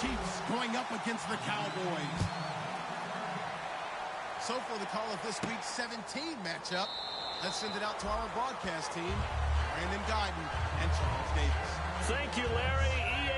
Chiefs going up against the Cowboys. So for the call of this week's 17 matchup, let's send it out to our broadcast team, Brandon Guyton and Charles Davis. Thank you, Larry.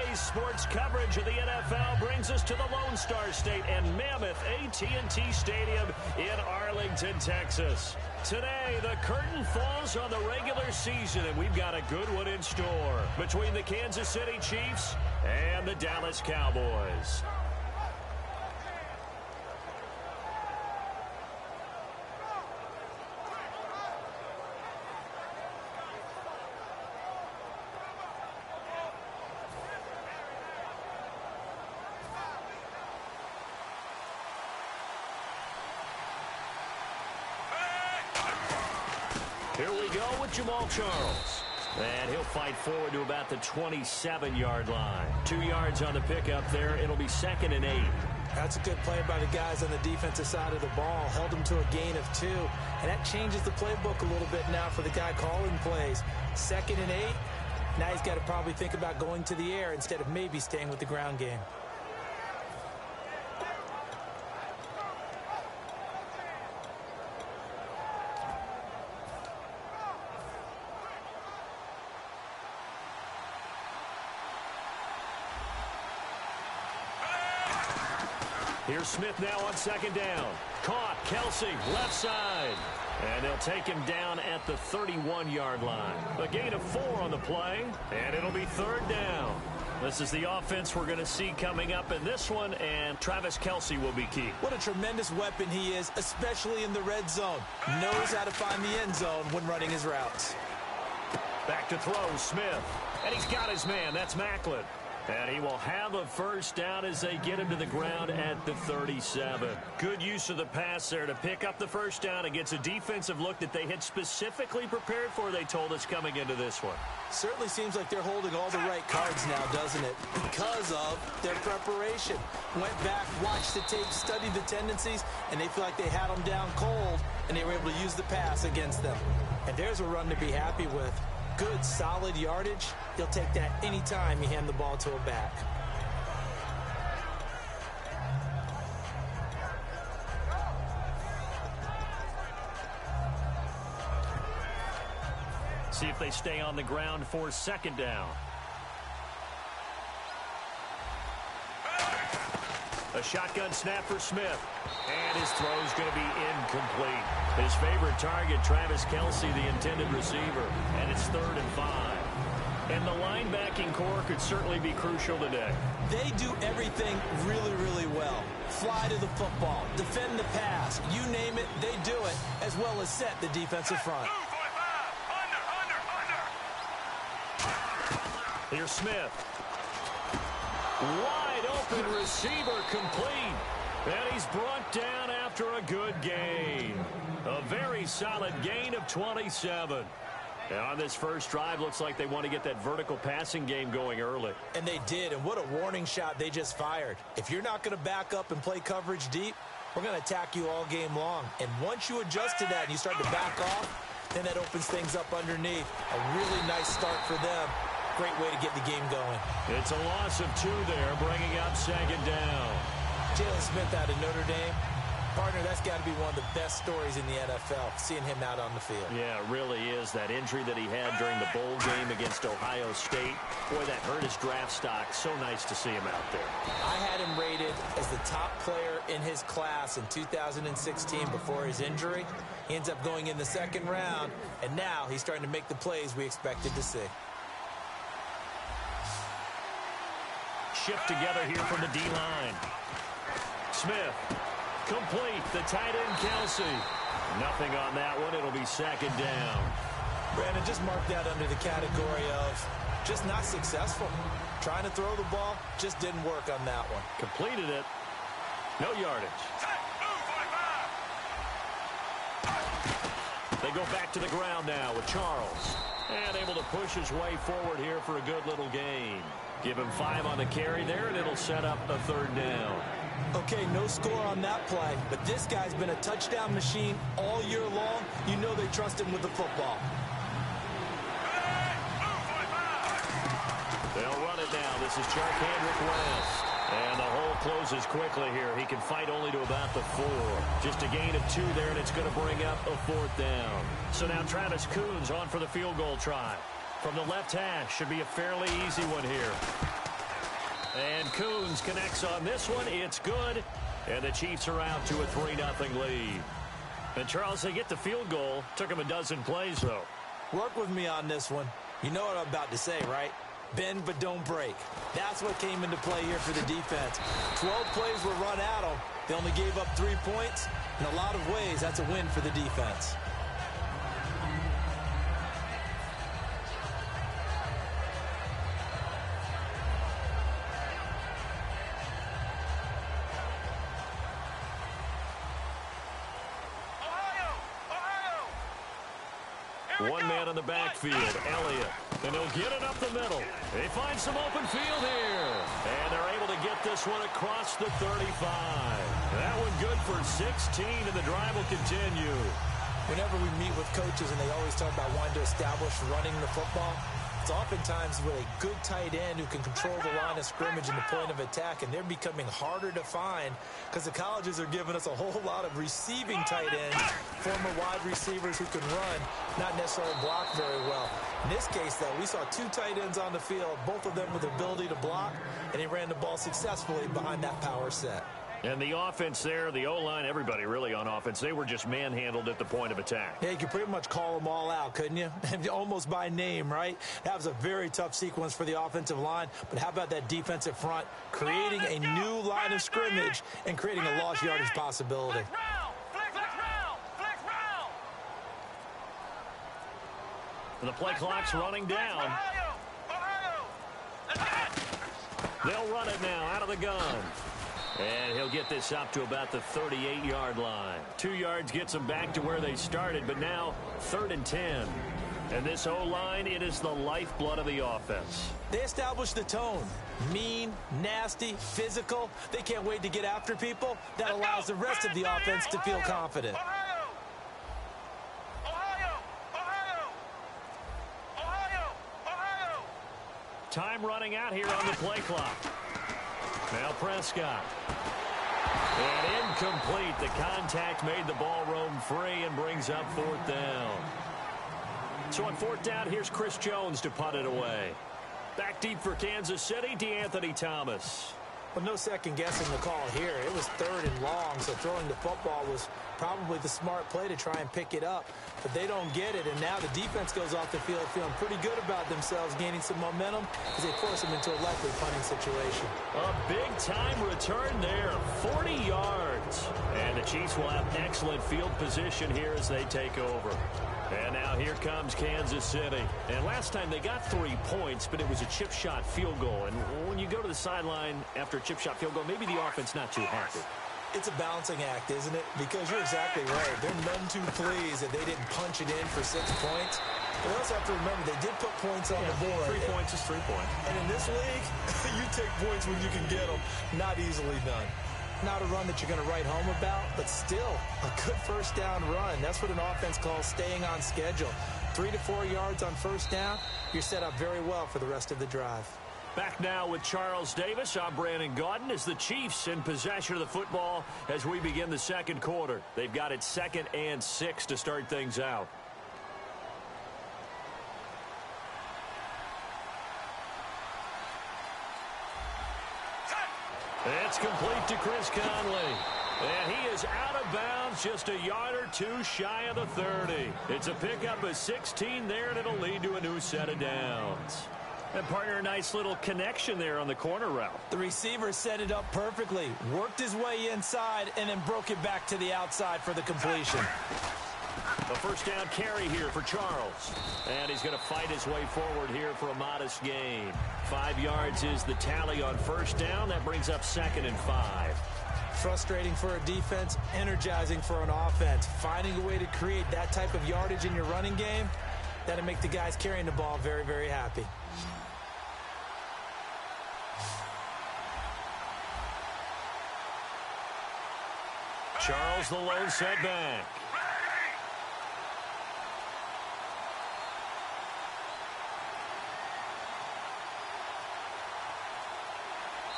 EA Sports coverage of the NFL brings us to the Lone Star State and Mammoth AT&T Stadium in Arlington, Texas. Today, the curtain falls on the regular season, and we've got a good one in store between the Kansas City Chiefs and the Dallas Cowboys. Here we go with Jamal Charles. And he'll fight forward to about the 27-yard line. 2 yards on the pickup there. It'll be 2nd and 8. That's a good play by the guys on the defensive side of the ball. Held them to a gain of 2. And that changes the playbook a little bit now for the guy calling plays. 2nd and 8. Now he's got to probably think about going to the air instead of maybe staying with the ground game. Here's Smith now on 2nd down. Caught. Kelsey, left side. And they'll take him down at the 31-yard line. A gain of 4 on the play, and it'll be 3rd down. This is the offense we're going to see coming up in this one, and Travis Kelsey will be key. What a tremendous weapon he is, especially in the red zone. Knows how to find the end zone when running his routes. Back to throw, Smith. And he's got his man. That's Macklin. And he will have a 1st down as they get him to the ground at the 37. Good use of the pass there to pick up the 1st down against a defensive look that they had specifically prepared for, they told us, coming into this one. Certainly seems like they're holding all the right cards now, doesn't it? Because of their preparation. Went back, watched the tape, studied the tendencies, and they feel like they had them down cold, and they were able to use the pass against them. And there's a run to be happy with. Good, solid yardage. He'll take that anytime you hand the ball to a back. See if they stay on the ground for 2nd down. A shotgun snap for Smith. And his throw is going to be incomplete. His favorite target, Travis Kelsey, the intended receiver. And it's 3rd and 5. And the linebacking core could certainly be crucial today. They do everything really, really well. Fly to the football, defend the pass, you name it, they do it, as well as set the defensive front. Here's Smith. Wide open receiver complete. And he's brought down after a good gain. A very solid gain of 27. And on this first drive, looks like they want to get that vertical passing game going early. And they did, and what a warning shot they just fired. If you're not going to back up and play coverage deep, we're going to attack you all game long. And once you adjust to that and you start to back off, then that opens things up underneath. A really nice start for them. Great way to get the game going. It's a loss of 2 there, bringing up 2nd down. Jalen Smith out of Notre Dame. Partner, that's got to be one of the best stories in the NFL, seeing him out on the field. Yeah, it really is. That injury that he had during the bowl game against Ohio State, boy, that hurt his draft stock. So nice to see him out there. I had him rated as the top player in his class in 2016 before his injury. He ends up going in the 2nd round, and now he's starting to make the plays we expected to see. Shift together here from the D-line. Smith. Complete. The tight end, Kelsey. Nothing on that one. It'll be 2nd down. Brandon, just marked that under the category of just not successful. Trying to throw the ball, just didn't work on that one. Completed it. No yardage. They go back to the ground now with Charles. And able to push his way forward here for a good little gain. Give him 5 on the carry there, and it'll set up a 3rd down. Okay, no score on that play, but this guy's been a touchdown machine all year long. You know they trust him with the football. They'll run it now. This is Chark West. And the hole closes quickly here. He can fight only to about the 4. Just a gain of 2 there, and it's going to bring up a 4th down. So now Travis Coons on for the field goal try. From the left hash, should be a fairly easy one here. And Coons connects on this one. It's good. And the Chiefs are out to a 3-0 lead. And, Charles, they get the field goal. Took them a dozen plays, though. Work with me on this one. You know what I'm about to say, right? Bend but don't break. That's what came into play here for the defense. 12 plays were run at them. They only gave up 3 points. In a lot of ways, that's a win for the defense. One man in the backfield, Elliott. And he'll get it up the middle. They find some open field here. And they're able to get this one across the 35. That one good for 16, and the drive will continue. Whenever we meet with coaches and they always talk about wanting to establish running the football, it's oftentimes with a good tight end who can control the line of scrimmage and the point of attack, and they're becoming harder to find because the colleges are giving us a whole lot of receiving tight ends, former wide receivers who can run, not necessarily block very well. In this case, though, we saw 2 tight ends on the field, both of them with the ability to block, and he ran the ball successfully behind that power set. And the offense there, the O-line, everybody really on offense, they were just manhandled at the point of attack. Yeah, you could pretty much call them all out, couldn't you? Almost by name, right? That was a very tough sequence for the offensive line. But how about that defensive front creating a new line of scrimmage and creating a lost yardage possibility? The play clock's running down. They'll run it now out of the gun. And he'll get this up to about the 38-yard line. 2 yards gets them back to where they started, but now 3rd and 10. And this O-line, it is the lifeblood of the offense. They established the tone. Mean, nasty, physical. They can't wait to get after people. That allows the rest of the offense to feel confident. Time running out here on the play clock. Now Prescott. And incomplete. The contact made the ball roam free and brings up 4th down. So on 4th down, here's Chris Jones to punt it away. Back deep for Kansas City, DeAnthony Thomas. Well, no second guessing the call here. It was 3rd and long, so throwing the football was probably the smart play to try and pick it up. But they don't get it, and now the defense goes off the field feeling pretty good about themselves, gaining some momentum as they force them into a likely punting situation. A big-time return there, 40 yards. And the Chiefs will have excellent field position here as they take over. And now here comes Kansas City. And last time they got 3 points, but it was a chip shot field goal. And when you go to the sideline after a chip shot field goal, maybe the offense not too happy. It's a balancing act, isn't it? Because you're exactly right. They're none too pleased that they didn't punch it in for 6 points. But they also have to remember they did put points on the board. 3 points is 3 points. And in this league, you take points when you can get them. Not easily done. Not a run that you're going to write home about, but still a good 1st down run. That's what an offense calls staying on schedule. 3 to 4 yards on 1st down, you're set up very well for the rest of the drive. Back now with Charles Davis. I'm Brandon Gaudin as the Chiefs in possession of the football as we begin the 2nd quarter. They've got it 2nd and 6 to start things out. It's complete to Chris Conley. And he is out of bounds just a yard or 2 shy of the 30. It's a pickup of 16 there, and it'll lead to a new set of downs. And partner, a nice little connection there on the corner route. The receiver set it up perfectly, worked his way inside, and then broke it back to the outside for the completion. A 1st down carry here for Charles. And he's going to fight his way forward here for a modest gain. 5 yards is the tally on 1st down. That brings up 2nd and 5. Frustrating for a defense, energizing for an offense. Finding a way to create that type of yardage in your running game, that'll make the guys carrying the ball very, very happy. Charles the lone setback.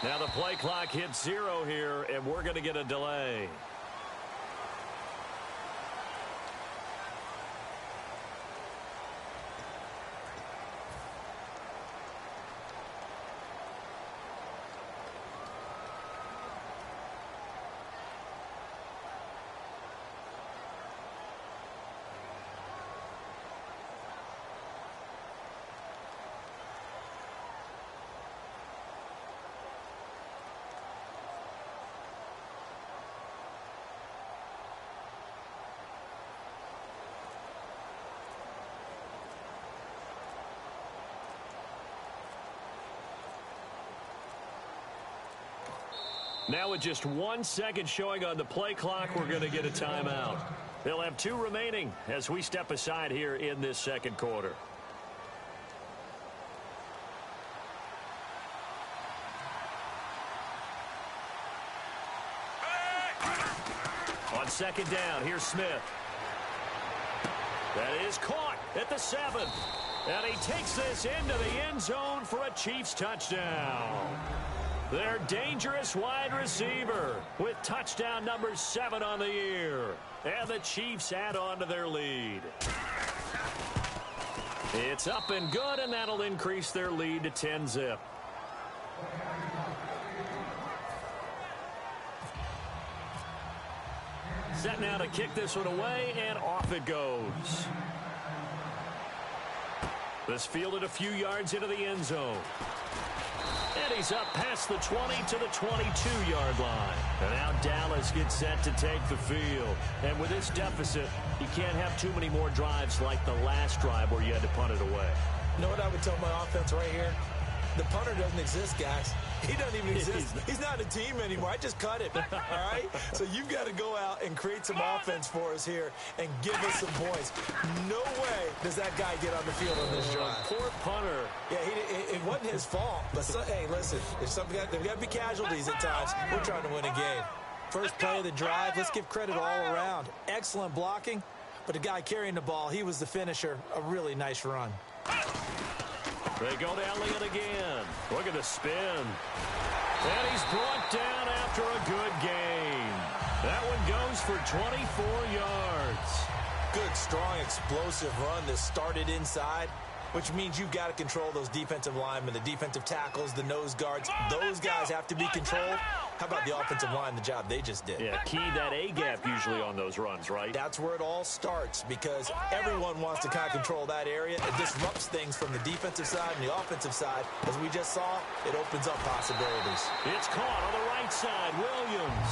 Now the play clock hits 0 here, and we're going to get a delay. Now with just 1 second showing on the play clock, we're going to get a timeout. They'll have 2 remaining as we step aside here in this second quarter. On second down, here's Smith. That is caught at the 7th. And he takes this into the end zone for a Chiefs touchdown. Their dangerous wide receiver with touchdown number 7 on the year. And the Chiefs add on to their lead. It's up and good, and that'll increase their lead to 10-zip. Set now to kick this one away, and off it goes. This fielded a few yards into the end zone. And he's up past the 20 to the 22-yard line. And now Dallas gets set to take the field. And with this deficit, you can't have too many more drives like the last drive where you had to punt it away. You know what I would tell my offense right here? The punter doesn't exist, guys. He doesn't even exist. He's not a team anymore. I just cut him, all right? So you've got to go out and create some offense for us here and give us some points. No way does that guy get on the field on this drive. Poor punter. Yeah, it wasn't his fault. But, hey, listen, there's got to be casualties at times. We're trying to win a game. First play of the drive, let's give credit all around. Excellent blocking, but the guy carrying the ball, he was the finisher. A really nice run. They go to Elliott again. Look at the spin. And he's brought down after a good gain. That one goes for 24 yards. Good, strong, explosive run that started inside, which means you've got to control those defensive linemen, the defensive tackles, the nose guards. Those guys have to be controlled. How about the offensive line, the job they just did? Yeah, key that A-gap usually on those runs, right? That's where it all starts because everyone wants to kind of control that area. It disrupts things from the defensive side and the offensive side. As we just saw, it opens up possibilities. It's caught on the right side. Williams.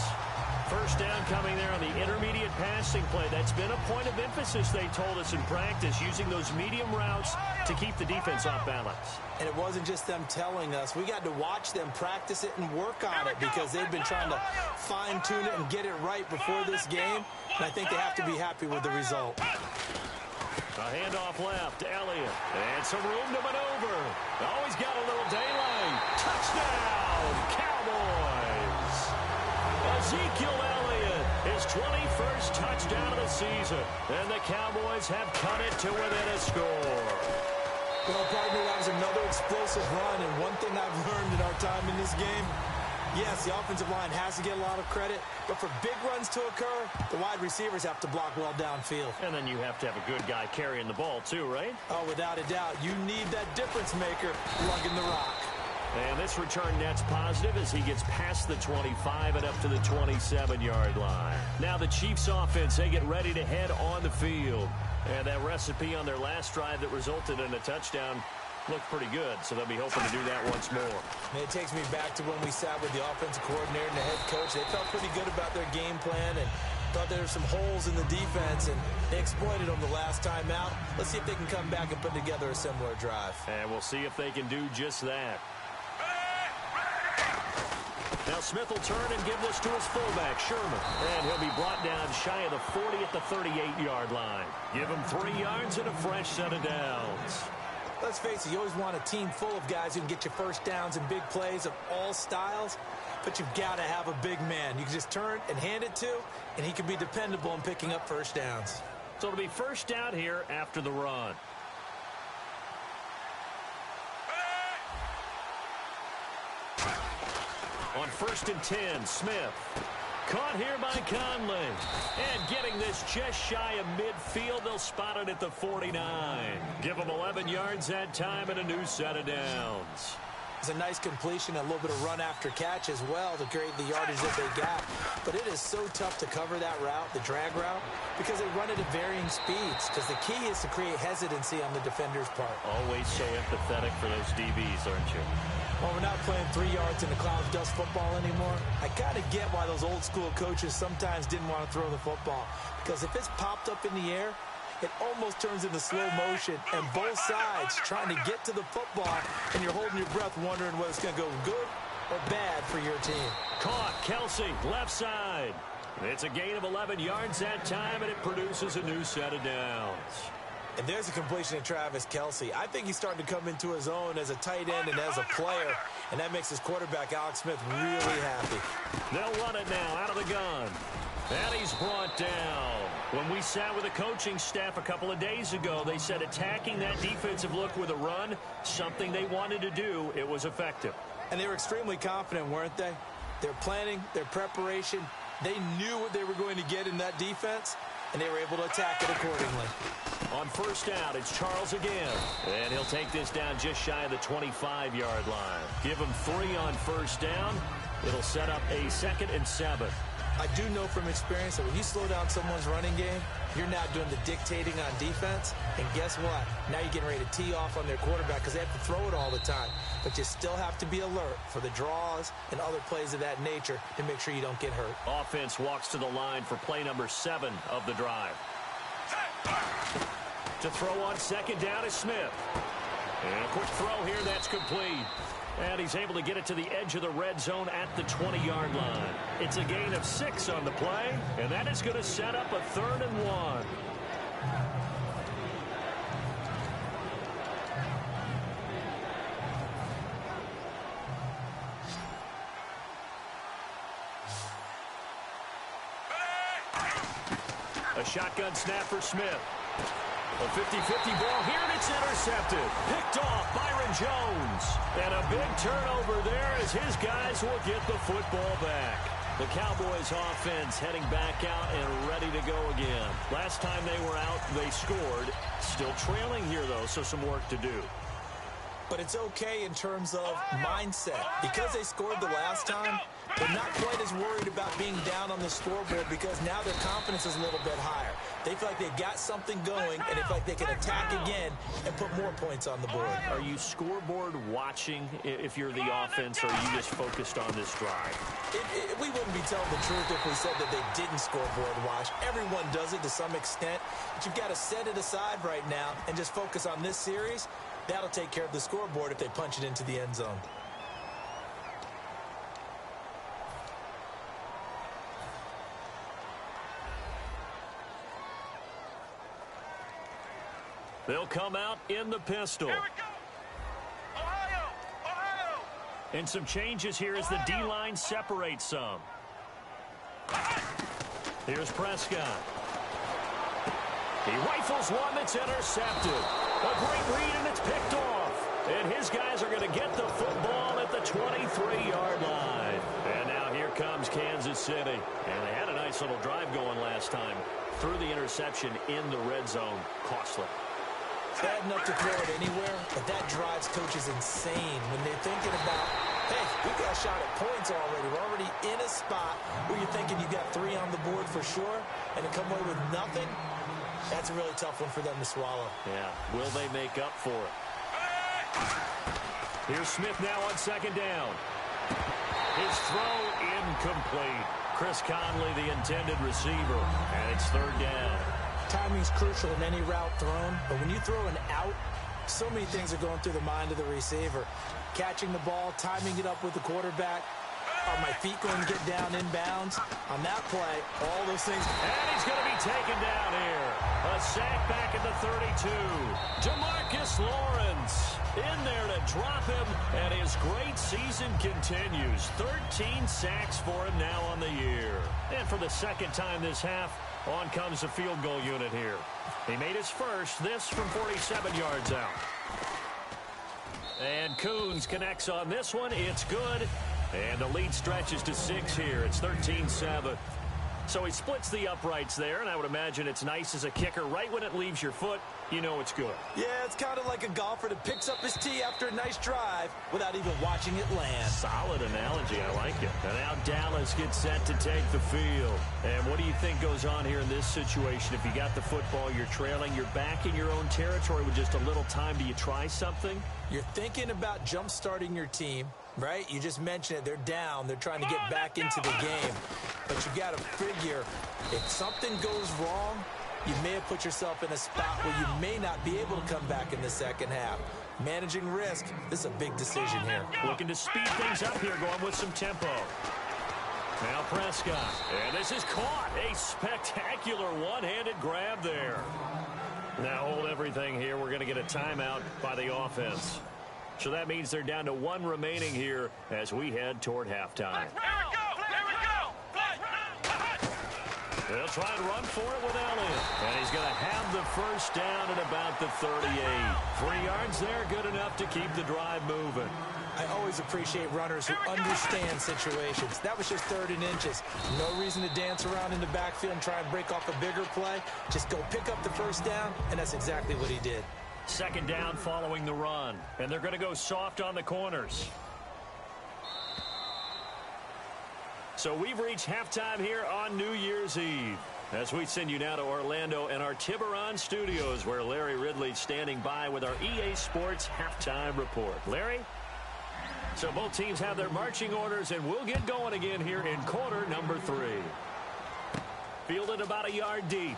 First down coming there on the intermediate passing play. That's been a point of emphasis, they told us in practice, using those medium routes to keep the defense off balance. And it wasn't just them telling us. We got to watch them practice it and work on it because they've been trying to fine-tune it and get it right before this game. And I think they have to be happy with the result. A handoff left, Elliott. And some room to maneuver. Always got a little daylight. Touchdown, Cowboys. Ezekiel Elliott, his 21st touchdown of the season. And the Cowboys have cut it to within a score. Well, partner, that was another explosive run. And one thing I've learned in our time in this game, yes, the offensive line has to get a lot of credit, but for big runs to occur, the wide receivers have to block well downfield. And then you have to have a good guy carrying the ball too, right? Oh, without a doubt. You need that difference maker lugging the rock. And this return net's positive as he gets past the 25 and up to the 27-yard line. Now the Chiefs offense, they get ready to head on the field. And that recipe on their last drive that resulted in a touchdown looked pretty good, so they'll be hoping to do that once more. And it takes me back to when we sat with the offensive coordinator and the head coach. They felt pretty good about their game plan and thought there were some holes in the defense, and they exploited them the last time out. Let's see if they can come back and put together a similar drive. And we'll see if they can do just that. Now Smith will turn and give this to his fullback, Sherman. And he'll be brought down shy of the 40 at the 38-yard line. Give him 3 yards and a fresh set of downs. Let's face it, you always want a team full of guys who can get you first downs and big plays of all styles, but you've got to have a big man. You can just turn and hand it to, and he can be dependable in picking up first downs. So it'll be first down here after the run. On 1st and 10, Smith. Caught here by Conley. And getting this just shy of midfield, they'll spot it at the 49. Give them 11 yards that time and a new set of downs. It's a nice completion, a little bit of run after catch as well to create the yardage that they got. But it is so tough to cover that route, the drag route, because they run it at varying speeds. Because the key is to create hesitancy on the defender's part. Always so empathetic for those DBs, aren't you? Well, we're not playing 3 yards in the cloud of dust football anymore. I kind of get why those old school coaches sometimes didn't want to throw the football. Because if it's popped up in the air, it almost turns into slow motion, and both sides trying to get to the football, and you're holding your breath wondering whether it's going to go good or bad for your team. Caught, Kelsey, left side. It's a gain of 11 yards that time, and it produces a new set of downs. And there's a completion to Travis Kelsey. I think he's starting to come into his own as a tight end and as a player, and that makes his quarterback, Alex Smith, really happy. They'll run it now out of the gun. And he's brought down. When we sat with the coaching staff a couple of days ago, they said attacking that defensive look with a run, something they wanted to do, it was effective. And they were extremely confident, weren't they? Their planning, their preparation, they knew what they were going to get in that defense, and they were able to attack it accordingly. On 1st down, it's Charles again. And he'll take this down just shy of the 25-yard line. Give him 3 on 1st down. It'll set up a 2nd and 7. I do know from experience that when you slow down someone's running game, you're now doing the dictating on defense. And guess what? Now you're getting ready to tee off on their quarterback because they have to throw it all the time. But you still have to be alert for the draws and other plays of that nature to make sure you don't get hurt. Offense walks to the line for play number 7 of the drive. To throw on 2nd down is Smith. And a quick throw here, that's complete. And he's able to get it to the edge of the red zone at the 20-yard line. It's a gain of 6 on the play, and that is going to set up a 3rd and 1. A shotgun snap for Smith. A 50-50 ball here, and it's intercepted. Picked off Byron Jones. And a big turnover there as his guys will get the football back. The Cowboys offense heading back out and ready to go again. Last time they were out, they scored. Still trailing here, though, so some work to do. But it's okay in terms of mindset. Because they scored the last time, they're not quite as worried about being down on the scoreboard because now their confidence is a little bit higher. They feel like they've got something going, and they feel like they can attack again and put more points on the board. Are you scoreboard watching if you're the offense, or are you just focused on this drive? We wouldn't be telling the truth if we said that they didn't scoreboard watch. Everyone does it to some extent, but you've got to set it aside right now and just focus on this series. That'll take care of the scoreboard if they punch it into the end zone. They'll come out in the pistol. Here we go. Ohio! Ohio! And some changes here as the D-line separates some. Here's Prescott. He rifles one that's intercepted. A great read, and it's picked off. And his guys are going to get the football at the 23-yard line. And now here comes Kansas City. And they had a nice little drive going last time. Threw the interception in the red zone. Costly. Bad enough to throw it anywhere, but that drives coaches insane when they're thinking about, hey, we've got a shot at points already. We're already in a spot where you're thinking you've got 3 on the board for sure, and to come away with nothing, that's a really tough one for them to swallow. Yeah, will they make up for it? Here's Smith now on 2nd down. His throw incomplete. Chris Conley, the intended receiver, and it's 3rd down. Timing's crucial in any route thrown, but when you throw an out, so many things are going through the mind of the receiver. Catching the ball, timing it up with the quarterback. Are my feet going to get down inbounds? On that play, all those things. And he's going to be taken down here. A sack back at the 32. DeMarcus Lawrence in there to drop him, and his great season continues. 13 sacks for him now on the year. And for the 2nd time this half, on comes the field goal unit here. He made his first, this from 47 yards out. And Coons connects on this one. It's good. And the lead stretches to 6 here. It's 13-7. So he splits the uprights there, and I would imagine it's nice as a kicker. Right when it leaves your foot, you know it's good. Yeah, it's kind of like a golfer that picks up his tee after a nice drive without even watching it land. Solid analogy. I like it. And now Dallas gets set to take the field. And what do you think goes on here in this situation? If you got the football, you're trailing, you're back in your own territory with just a little time. Do you try something? You're thinking about jump-starting your team, right? You just mentioned it. They're down. They're trying to get back into the game. But you got to figure, if something goes wrong, you may have put yourself in a spot where you may not be able to come back in the second half. Managing risk, this is a big decision here. Looking to speed things up here, going with some tempo. Now Prescott. And this is caught. A spectacular one-handed grab there. Now hold everything here. We're going to get a timeout by the offense. So that means they're down to 1 remaining here as we head toward halftime. They'll try and run for it with Elliott. And he's going to have the first down at about the 38. 3 yards there, good enough to keep the drive moving. I always appreciate runners who understand situations. That was just 3rd and inches. No reason to dance around in the backfield and try and break off a bigger play. Just go pick up the first down, and that's exactly what he did. 2nd down following the run. And they're going to go soft on the corners. So we've reached halftime here on New Year's Eve. As we send you now to Orlando and our Tiburon studios, where Larry Ridley's standing by with our EA Sports halftime report. Larry? So both teams have their marching orders, and we'll get going again here in quarter number 3. Fielded about a yard deep.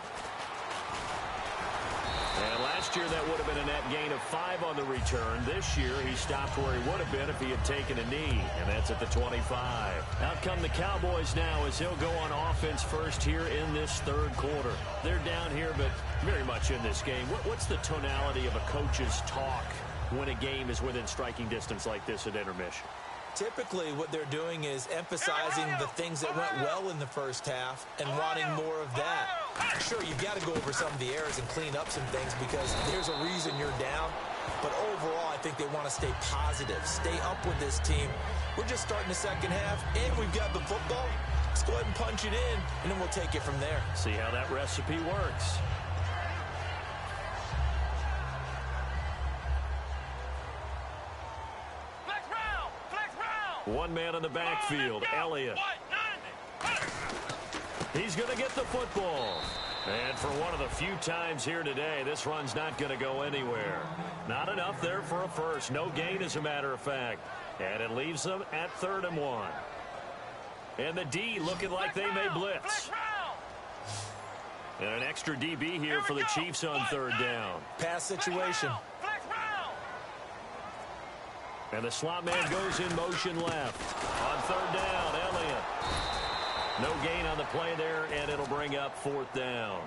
And last year that would have been a net gain of 5 on the return. This year he stopped where he would have been if he had taken a knee, and that's at the 25. Out come the Cowboys now as he'll go on offense first here in this 3rd quarter. They're down here, but very much in this game. What's the tonality of a coach's talk when a game is within striking distance like this at intermission? Typically, what they're doing is emphasizing the things that went well in the first half and wanting more of that. Sure, you've got to go over some of the errors and clean up some things because there's a reason you're down. But overall, I think they want to stay positive, stay up with this team. We're just starting the second half, and we've got the football. Let's go ahead and punch it in, and then we'll take it from there. See how that recipe works. One man in the backfield, Elliott. He's going to get the football. And for one of the few times here today, this run's not going to go anywhere. Not enough there for a first. No gain, as a matter of fact. And it leaves them at 3rd and 1. And the D looking like they may blitz. And an extra DB here for the Chiefs on 3rd down. Pass situation. And the slot man goes in motion left. On 3rd down, Elliott. No gain on the play there, and it'll bring up 4th down.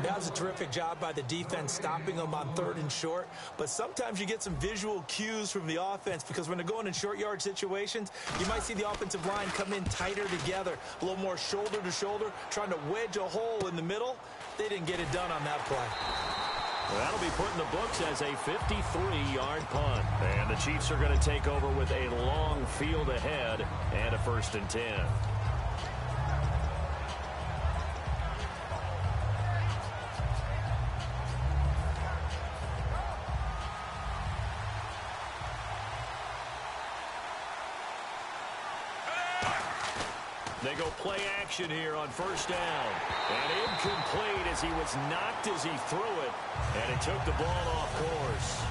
That was a terrific job by the defense stopping them on 3rd and short. But sometimes you get some visual cues from the offense because when they're going in short yard situations, you might see the offensive line come in tighter together, a little more shoulder to shoulder, trying to wedge a hole in the middle. They didn't get it done on that play. Well, that'll be put in the books as a 53-yard punt. And the Chiefs are going to take over with a long field ahead and a 1st and 10. They go play action here on 1st down. And incomplete as he was knocked as he threw it. And it took the ball off course.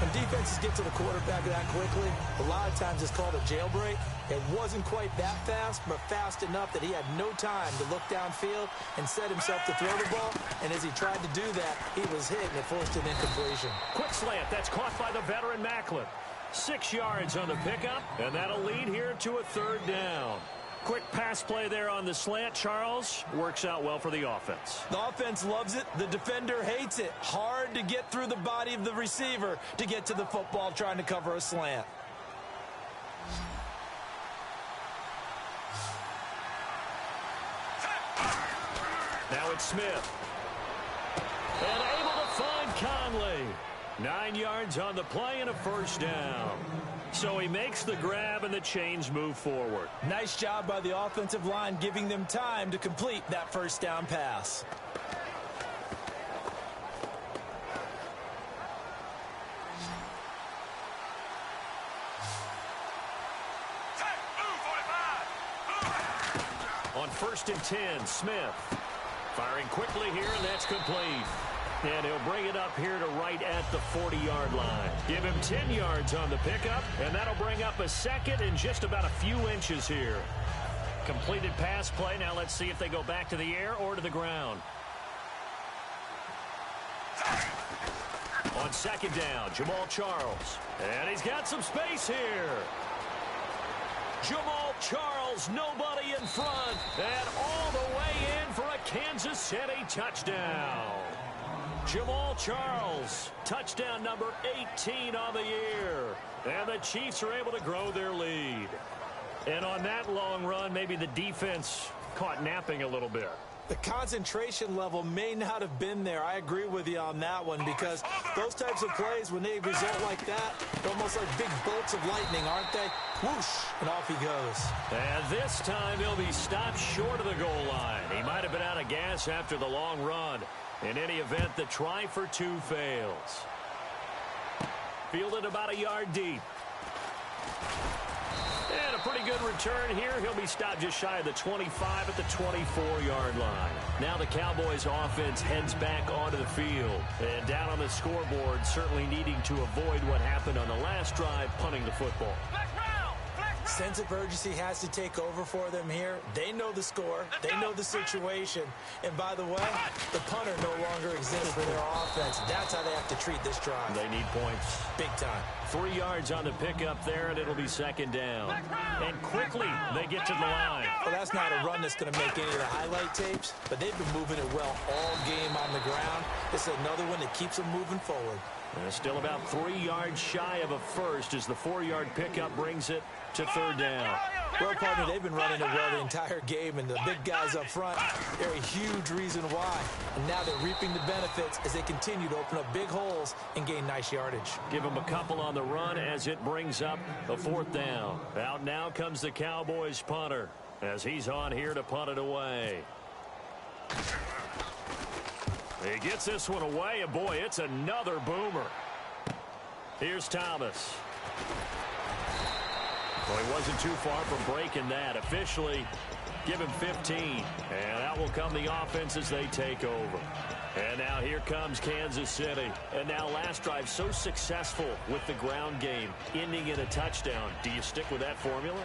When defenses get to the quarterback that quickly, a lot of times it's called a jailbreak. It wasn't quite that fast, but fast enough that he had no time to look downfield and set himself to throw the ball. And as he tried to do that, he was hit and it forced an incompletion. Quick slant. That's caught by the veteran Macklin. 6 yards on the pickup, and that'll lead here to a 3rd down. Quick pass play there on the slant, Charles. Works out well for the offense. The offense loves it. The defender hates it. Hard to get through the body of the receiver to get to the football trying to cover a slant. Now it's Smith. And able to find Conley. 9 yards on the play and a 1st down. So he makes the grab and the chains move forward. Nice job by the offensive line giving them time to complete that first down pass. On 1st and 10, Smith firing quickly here, and that's complete. And he'll bring it up here to right at the 40-yard line. Give him 10 yards on the pickup, and that'll bring up a second and just about a few inches here. Completed pass play. Now let's see if they go back to the air or to the ground. On 2nd down, Jamal Charles. And he's got some space here. Jamal Charles, nobody in front, and all the way in for a Kansas City touchdown. Jamal Charles, touchdown number 18 on the year. And the Chiefs are able to grow their lead. And on that long run, maybe the defense caught napping a little bit. The concentration level may not have been there. I agree with you on that one, because those types of plays, when they result like that, they're almost like big bolts of lightning, aren't they? Whoosh, and off he goes. And this time he'll be stopped short of the goal line. He might have been out of gas after the long run. In any event, the try for 2 fails. Fielded about a yard deep. And a pretty good return here. He'll be stopped just shy of the 25 at the 24-yard line. Now the Cowboys offense heads back onto the field. And down on the scoreboard, certainly needing to avoid what happened on the last drive, punting the football. Sense of urgency has to take over for them here. They know the score. They know the situation. And by the way, the punter no longer exists for their offense. That's how they have to treat this drive. They need points. Big time. 3 yards on the pickup there, and it'll be 2nd down. And quickly, they get to the line. Well, that's not a run that's going to make any of the highlight tapes, but they've been moving it well all game on the ground. This is another one that keeps them moving forward. And still about 3 yards shy of a first as the 4-yard pickup brings it to 3rd down. Well, partner, they've been running it well the entire game, and the big guys up front, they're a huge reason why. And now they're reaping the benefits as they continue to open up big holes and gain nice yardage. Give them a couple on the run as it brings up a 4th down. Out now comes the Cowboys punter as he's on here to punt it away. He gets this one away, and boy, it's another boomer. Here's Thomas. Well, he wasn't too far from breaking that. Officially, give him 15. And out will come the offense as they take over. And now here comes Kansas City. And now last drive so successful with the ground game, ending in a touchdown. Do you stick with that formula?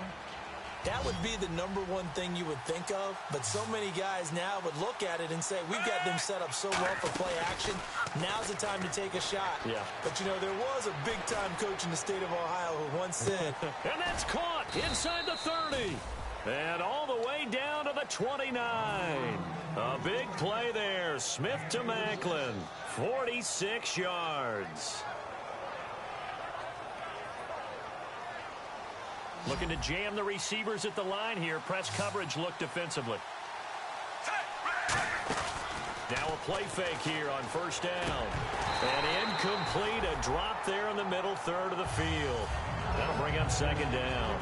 That would be the #1 thing you would think of, but so many guys now would look at it and say, we've got them set up so well for play action. Now's the time to take a shot. Yeah. But, you know, there was a big-time coach in the state of Ohio who once said, and that's caught inside the 30. And all the way down to the 29. A big play there. Smith to Macklin. 46 yards. Looking to jam the receivers at the line here. Press coverage look defensively. Now a play fake here on 1st down. And incomplete. A drop there in the middle third of the field. That'll bring up 2nd down.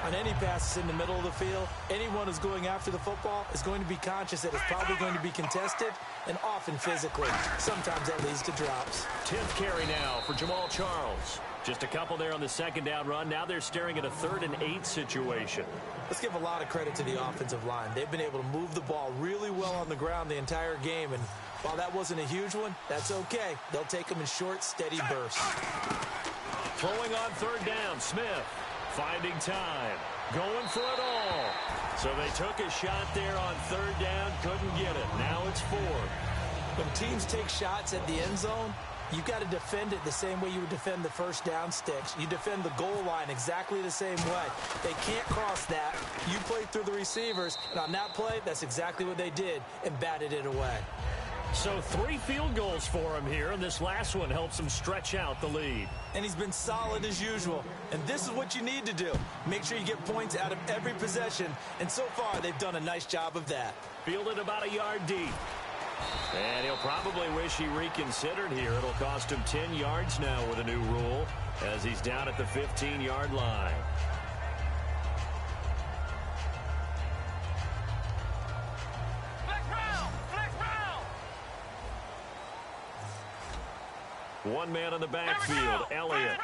On any passes in the middle of the field, anyone who's going after the football is going to be conscious that it's probably going to be contested and often physically. Sometimes that leads to drops. 10th carry now for Jamal Charles. Just a couple there on the 2nd down run. Now they're staring at a 3rd and 8 situation. Let's give a lot of credit to the offensive line. They've been able to move the ball really well on the ground the entire game. And while that wasn't a huge one, that's okay. They'll take them in short, steady bursts. Throwing on 3rd down, Smith. Finding time. Going for it all. So they took a shot there on 3rd down. Couldn't get it. Now it's 4th. When teams take shots at the end zone, you've got to defend it the same way you would defend the 1st down sticks. You defend the goal line exactly the same way. They can't cross that. You play through the receivers, and on that play, that's exactly what they did and batted it away. So 3 field goals for him here, and this last one helps him stretch out the lead. And he's been solid as usual. And this is what you need to do. Make sure you get points out of every possession, and so far they've done a nice job of that. Fielded about a yard deep. And he'll probably wish he reconsidered here. It'll cost him 10 yards now with a new rule as he's down at the 15-yard line. One man in the backfield, Elliott.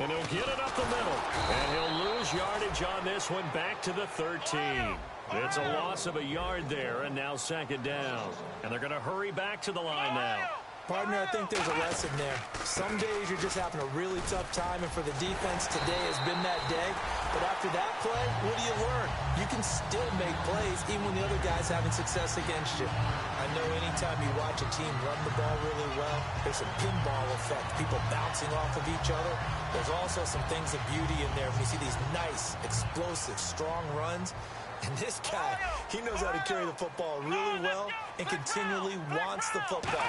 And he'll get it up the middle. And he'll lose yardage on this one back to the 13. It's a loss of a yard there, and now second down. And they're going to hurry back to the line now. Partner, I think there's a lesson there. Some days you're just having a really tough time, and for the defense, today has been that day. But after that play, what do you learn? You can still make plays even when the other guy's having success against you. I know anytime you watch a team run the ball really well, there's a pinball effect, people bouncing off of each other. There's also some things of beauty in there when you see these nice, explosive, strong runs. And this guy, he knows how to carry the football really well and continually wants the football.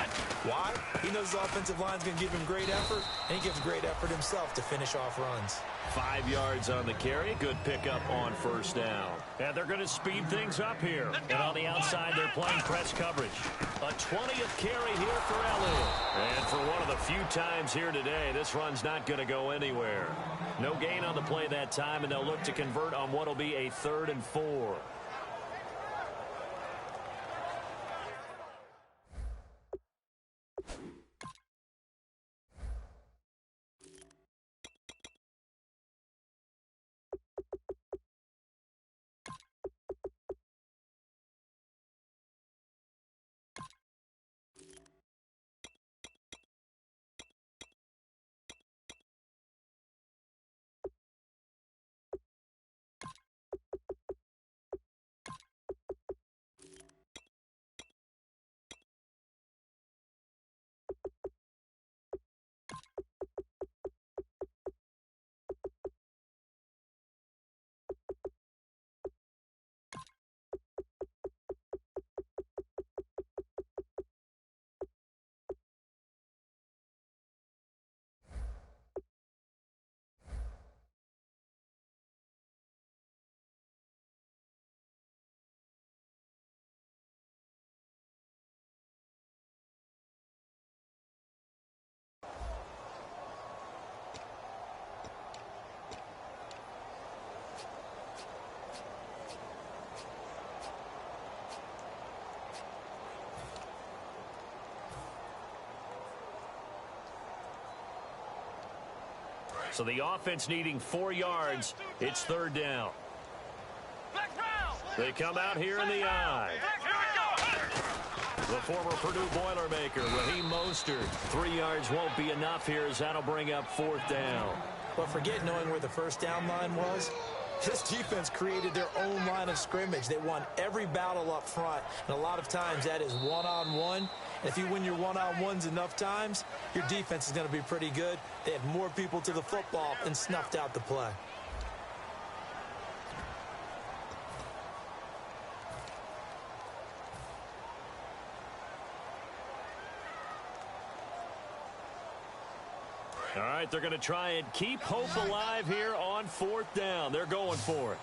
Why? He knows the offensive line's going to give him great effort, and he gives great effort himself to finish off runs. 5 yards on the carry. Good pickup on first down. And they're going to speed things up here. And on the outside, they're playing press coverage. A 20th carry here for Elliott. And for one of the few times here today, this run's not going to go anywhere. No gain on the play that time, and they'll look to convert on what will be a 3rd and 4. So the offense needing 4 yards. It's 3rd down. They come out here in the eye. The former Purdue Boilermaker, Raheem Mostert. 3 yards won't be enough here as that'll bring up 4th down. But forget knowing where the first down line was. This defense created their own line of scrimmage. They won every battle up front, and a lot of times that is one-on-one. If you win your one-on-ones enough times, your defense is going to be pretty good. They had more people to the football and snuffed out the play. All right, they're going to try and keep hope alive here on 4th down. They're going for it.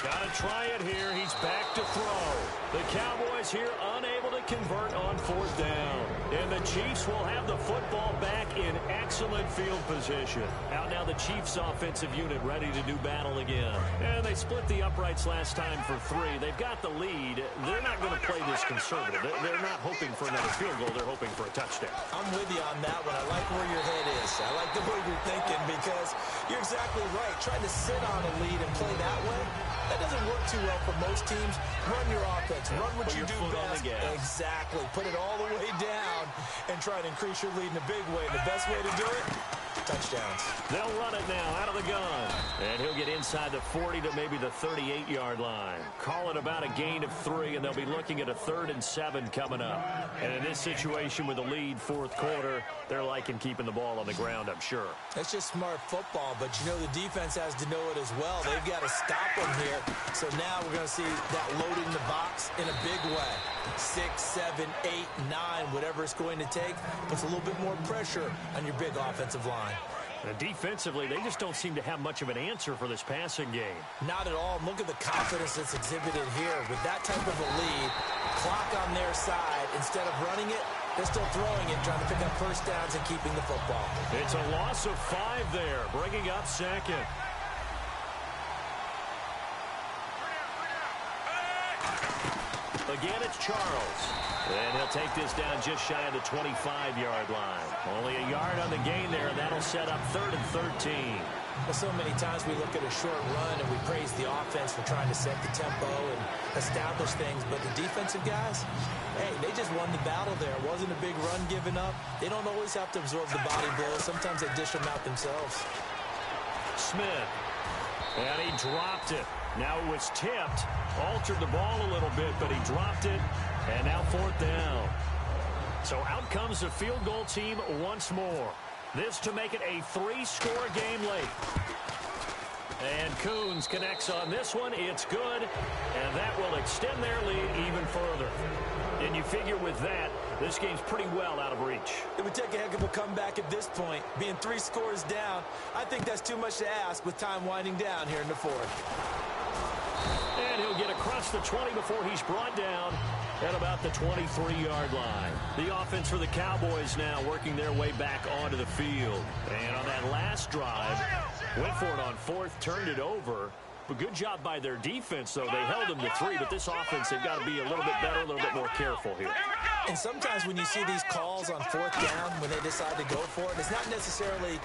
Got to try it here. He's back to throw. The Cowboys here unable to convert on 4th down. And the Chiefs will have the football back in excellent field position. Out now the Chiefs offensive unit ready to do battle again. And they split the uprights last time for 3. They've got the lead. They're not going to play this conservative. They're not hoping for another field goal. They're hoping for a touchdown. I'm with you on that one. I like where your head is. I like the way you're thinking because you're exactly right. Trying to sit on a lead and play that way, that doesn't work too well for most teams. Run your offense. Run what you do best. Exactly. Put it all the way down and try to increase your lead in a big way. The best way to do it, touchdowns. They'll run it now out of the gun. And he'll get inside the 40 to maybe the 38-yard line. Call it about a gain of 3, and they'll be looking at a 3rd and 7 coming up. And in this situation with a lead 4th quarter, they're liking keeping the ball on the ground, I'm sure. That's just smart football, but you know the defense has to know it as well. They've got to stop them here. So now we're going to see that loading the box in a big way. 6, 7, 8, 9, whatever it's going to take, puts a little bit more pressure on your big offensive line. Defensively, they just don't seem to have much of an answer for this passing game. Not at all. Look at the confidence that's exhibited here. With that type of a lead, clock on their side, instead of running it, they're still throwing it, trying to pick up first downs and keeping the football. It's a loss of 5 there, bringing up second. Again, it's Charles. And he'll take this down just shy of the 25-yard line. Only a yard on the gain there, and that'll set up 3rd and 13. Well, so many times we look at a short run and we praise the offense for trying to set the tempo and establish things. But the defensive guys, hey, they just won the battle there. It wasn't a big run given up. They don't always have to absorb the body blows. Sometimes they dish them out themselves. Smith. And he dropped it. Now it was tipped. Altered the ball a little bit, but he dropped it. And now 4th down. So out comes the field goal team once more. This to make it a 3-score game late. And Coons connects on this one. It's good. And that will extend their lead even further. And you figure with that, this game's pretty well out of reach. It would take a heck of a comeback at this point. Being 3 scores down, I think that's too much to ask with time winding down here in the 4th. And he'll get across the 20 before he's brought down at about the 23-yard line. The offense for the Cowboys now working their way back onto the field. And on that last drive, went for it on 4th, turned it over. But good job by their defense, though. They held them to 3, but this offense, they've got to be a little bit better, a little bit more careful here. And sometimes when you see these calls on 4th down, when they decide to go for it, it's not necessarily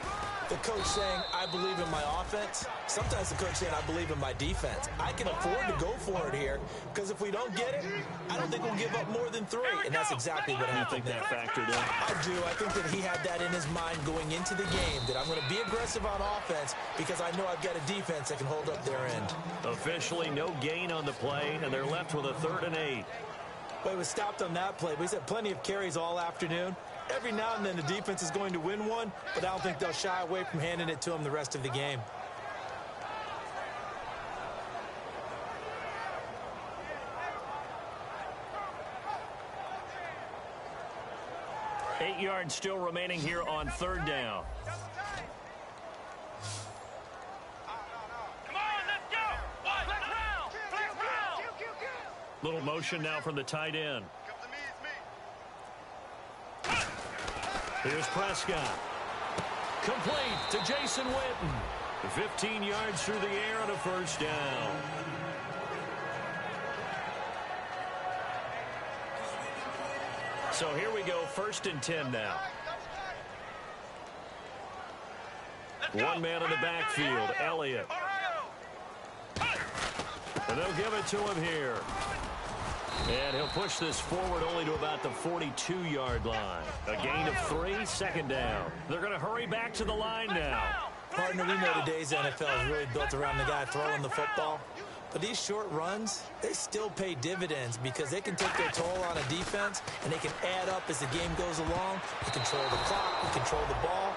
the coach saying, I believe in my offense. Sometimes the coach saying, I believe in my defense. I can afford to go for it here, because if we don't get it, I don't think we'll give up more than 3. And that's exactly what happened there. You think that factored in? I do. I think that he had that in his mind going into the game, that I'm going to be aggressive on offense because I know I've got a defense that can hold up their end. Officially no gain on the play, and they're left with a 3rd and 8. Well, he was stopped on that play, but he's had plenty of carries all afternoon. Every now and then the defense is going to win one, but I don't think they'll shy away from handing it to him the rest of the game. Eight yards still remaining here on 3rd down. Little motion now from the tight end. Here's Prescott. Complete to Jason Witten. 15 yards through the air on a 1st down. So here we go, 1st and 10 now. One man in the backfield, Elliott. And they'll give it to him here. And he'll push this forward only to about the 42-yard line. A gain of 3, 2nd down. They're going to hurry back to the line now. Partner, we know today's NFL is really built around the guy throwing the football. But these short runs, they still pay dividends because they can take their toll on a defense and they can add up as the game goes along. You control the clock, you control the ball,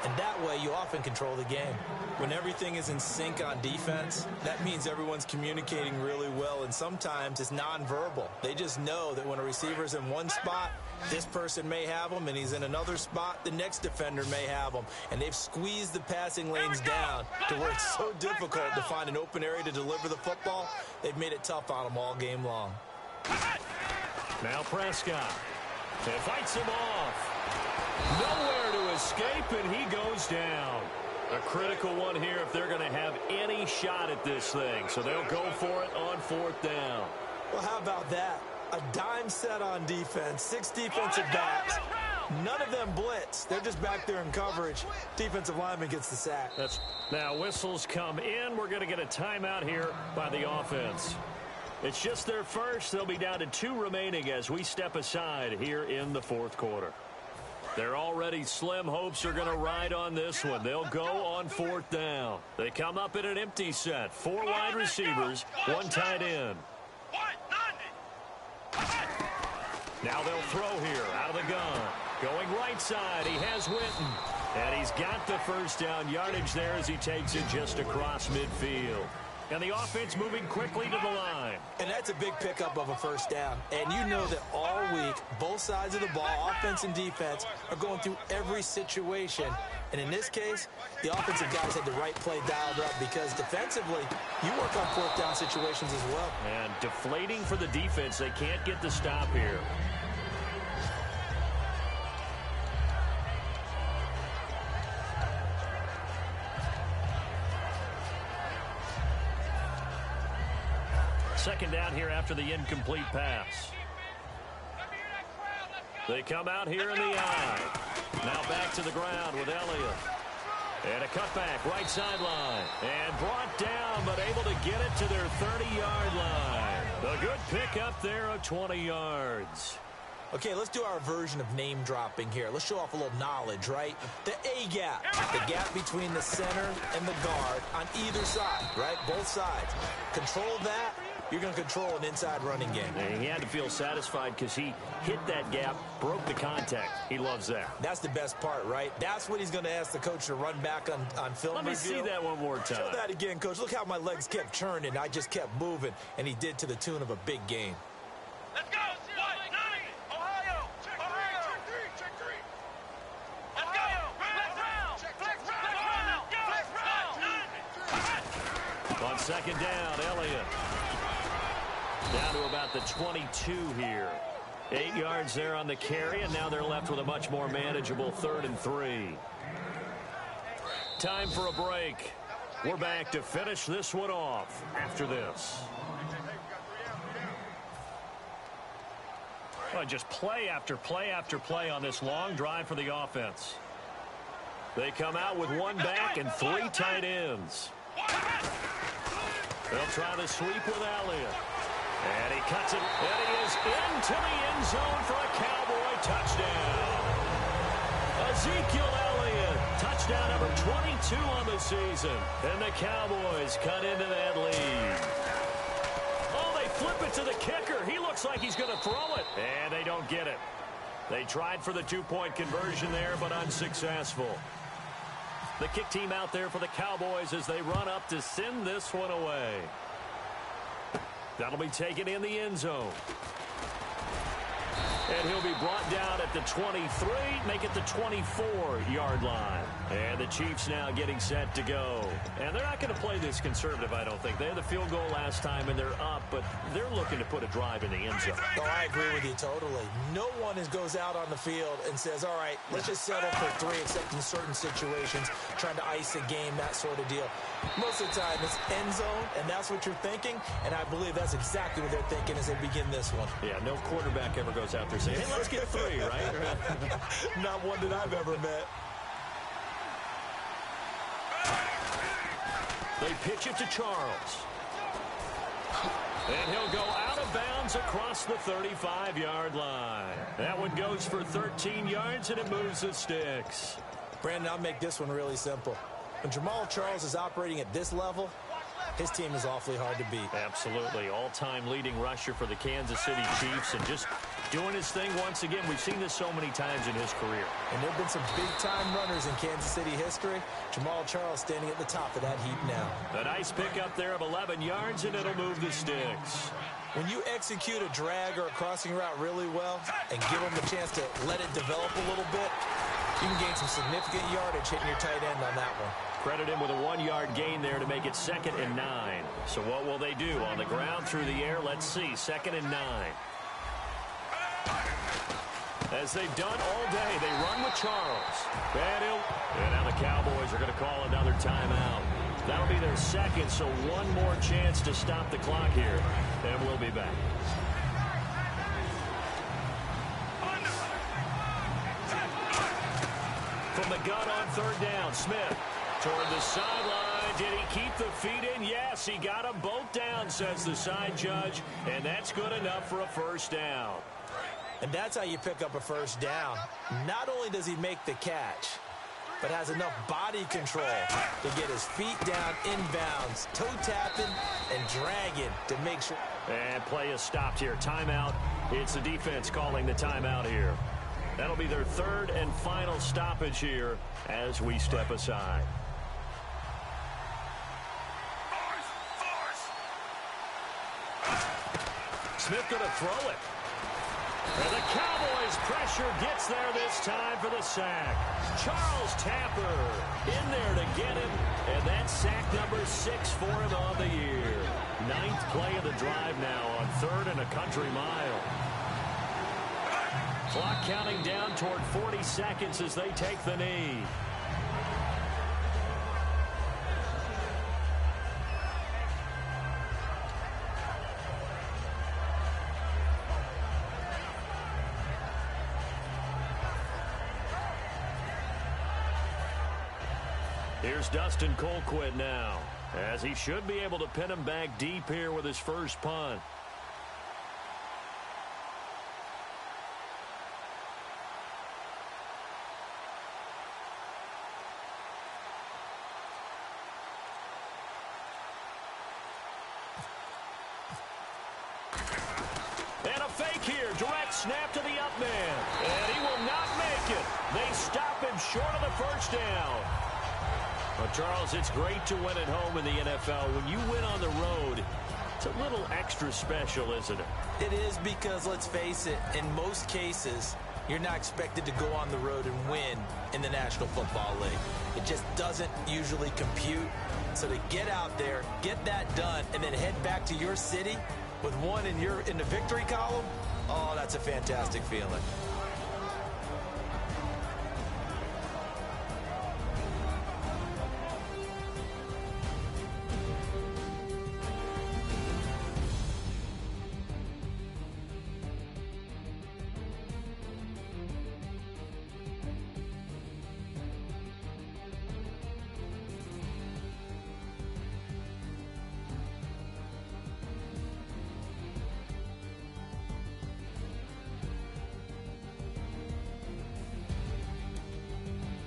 and that way you often control the game. When everything is in sync on defense, that means everyone's communicating really well, and sometimes it's nonverbal. They just know that when a receiver's in one spot, this person may have him, and he's in another spot, the next defender may have him. And they've squeezed the passing lanes down to where it's so difficult to find an open area to deliver the football. They've made it tough on them all game long. Now Prescott. It fights him off. Nowhere to escape, and he goes down. A critical one here if they're going to have any shot at this thing. So they'll go for it on 4th down. Well, how about that? A dime set on defense, 6 defensive backs. None of them blitz. They're just back there in coverage. Defensive lineman gets the sack. Now whistles come in. We're going to get a timeout here by the offense. It's just their first. They'll be down to 2 remaining as we step aside here in the 4th quarter. Their already slim hopes are going to ride on this one. They'll go on 4th down. They come up in an empty set. 4 wide receivers, 1 tight end. Now they'll throw here out of the gun. Going right side, he has Witten. And he's got the 1st down yardage there as he takes it just across midfield. And the offense moving quickly to the line. And that's a big pickup of a first down. And you know that all week, both sides of the ball, offense and defense, are going through every situation. And in this case, the offensive guys had the right play dialed up because defensively, you work on fourth down situations as well. And deflating for the defense. They can't get the stop here. Second down here after the incomplete pass. They come out here in the eye. Now back to the ground with Elliott. And a cutback, right sideline. And brought down, but able to get it to their 30-yard line. A good pick up there of 20 yards. Okay, let's do our version of name dropping here. Let's show off a little knowledge, right? The A gap, the gap between the center and the guard on either side, right? Both sides. Control that. You're going to control an inside running game. And he had to feel satisfied because he hit that gap, broke the contact. He loves that. That's the best part, right? That's what he's going to ask the coach to run back on film. Let me see that one more time. Show that again, Coach. Look how my legs kept churning. I just kept moving, and he did to the tune of a big game. Let's go. Ohio. Ohio. Check three. Let's go. Flex round. On second down, Elliott. Down to about the 22 here. 8 yards there on the carry, and now they're left with a much more manageable 3rd and 3. Time for a break. We're back to finish this one off after this. Well, just play after play after play on this long drive for the offense. They come out with one back and 3 tight ends. They'll try the sweep with Elliott. And he cuts it, and he is into the end zone for a Cowboy touchdown. Ezekiel Elliott, touchdown number 22 on the season. And the Cowboys cut into that lead. Oh, they flip it to the kicker. He looks like he's going to throw it. And they don't get it. They tried for the 2-point conversion there, but unsuccessful. The kick team out there for the Cowboys as they run up to send this one away. That'll be taken in the end zone. And he'll be brought down at the 23, make it the 24-yard line. And the Chiefs now getting set to go. And they're not going to play this conservative, I don't think. They had the field goal last time, and they're up, but they're looking to put a drive in the end zone. Oh, I agree with you totally. No one goes out on the field and says, all right, let's just settle for 3, except in certain situations, trying to ice a game, that sort of deal. Most of the time, it's end zone, and that's what you're thinking, and I believe that's exactly what they're thinking as they begin this one. Yeah, no quarterback ever goes out there saying, hey, let's get 3, right? Not one that I've ever met. They pitch it to Charles. And he'll go out of bounds across the 35-yard line. That one goes for 13 yards, and it moves the sticks. Brandon, I'll make this one really simple. When Jamal Charles is operating at this level, his team is awfully hard to beat. Absolutely. All-time leading rusher for the Kansas City Chiefs, and just doing his thing once again. We've seen this so many times in his career. And there have been some big-time runners in Kansas City history. Jamal Charles standing at the top of that heap now. A nice pickup there of 11 yards, and it'll move the sticks. When you execute a drag or a crossing route really well and give them the chance to let it develop a little bit, you can gain some significant yardage hitting your tight end on that one. Credit him with a 1-yard gain there to make it 2nd and 9. So what will they do? On the ground, through the air, let's see. 2nd and 9. As they've done all day, they run with Charles. And now the Cowboys are going to call another timeout. That'll be their 2nd, so one more chance to stop the clock here. And we'll be back. From the gun on 3rd down, Smith toward the sideline. Did he keep the feet in? Yes, he got them both down, says the side judge. And that's good enough for a 1st down. And that's how you pick up a 1st down. Not only does he make the catch, but has enough body control to get his feet down inbounds, toe tapping and dragging to make sure. And play is stopped here. Timeout. It's the defense calling the timeout here. That'll be their 3rd and final stoppage here as we step aside. Smith going to throw it. And the Cowboys' pressure gets there this time for the sack. Charles Tapper in there to get him. And that's sack number 6 for him on the year. 9th play of the drive now on 3rd and a country mile. Clock counting down toward 40 seconds as they take the knee. Here's Dustin Colquitt now, as he should be able to pin him back deep here with his first punt. And a fake here, direct snap to the up man, and he will not make it. They stop him short of the first down. Well, Charles, it's great to win at home in the NFL. When you win on the road, it's a little extra special, isn't it? It is, because, let's face it, in most cases, you're not expected to go on the road and win in the National Football League. It just doesn't usually compute. So to get out there, get that done, and then head back to your city with one in the victory column, oh, that's a fantastic feeling.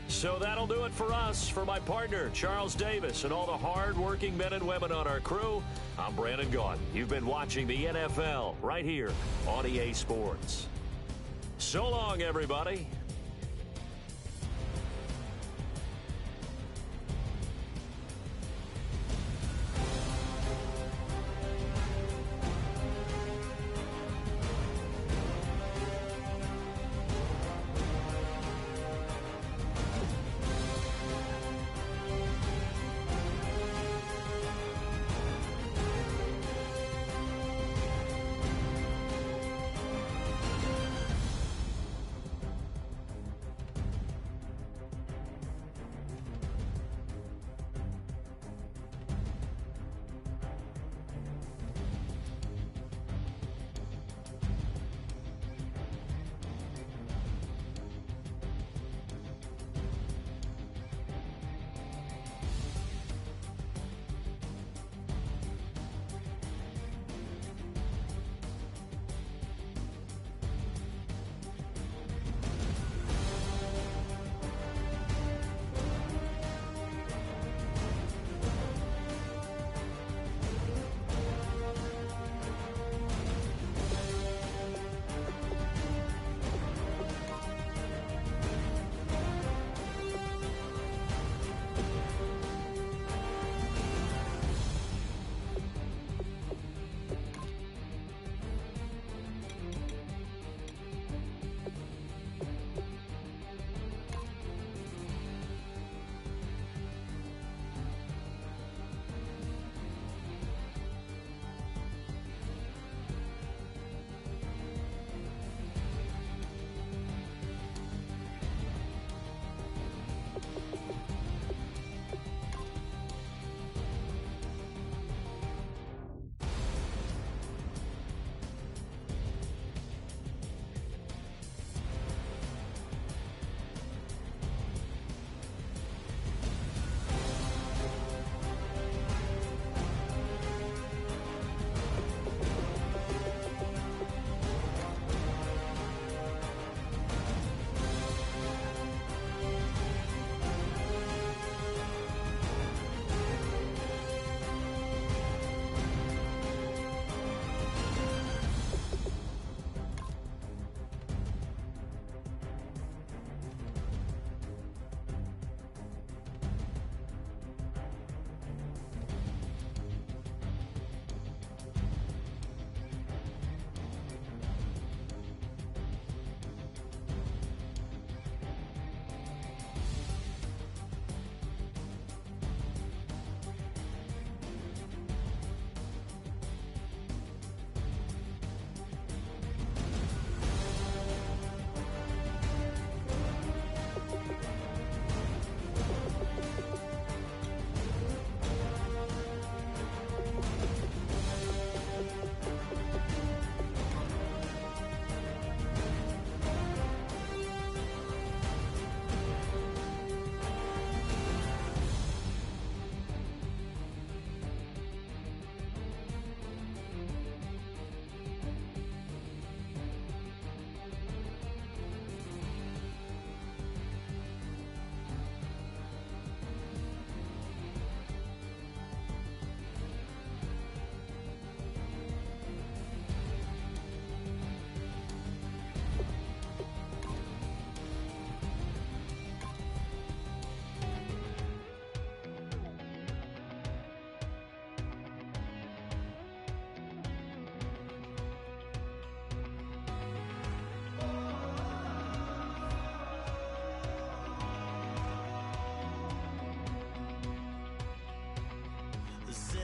So that'll do it for us. For my partner, Charles Davis, and all the hard-working men and women on our crew, I'm Brandon Gaudin. You've been watching the NFL right here on EA Sports. So long, everybody.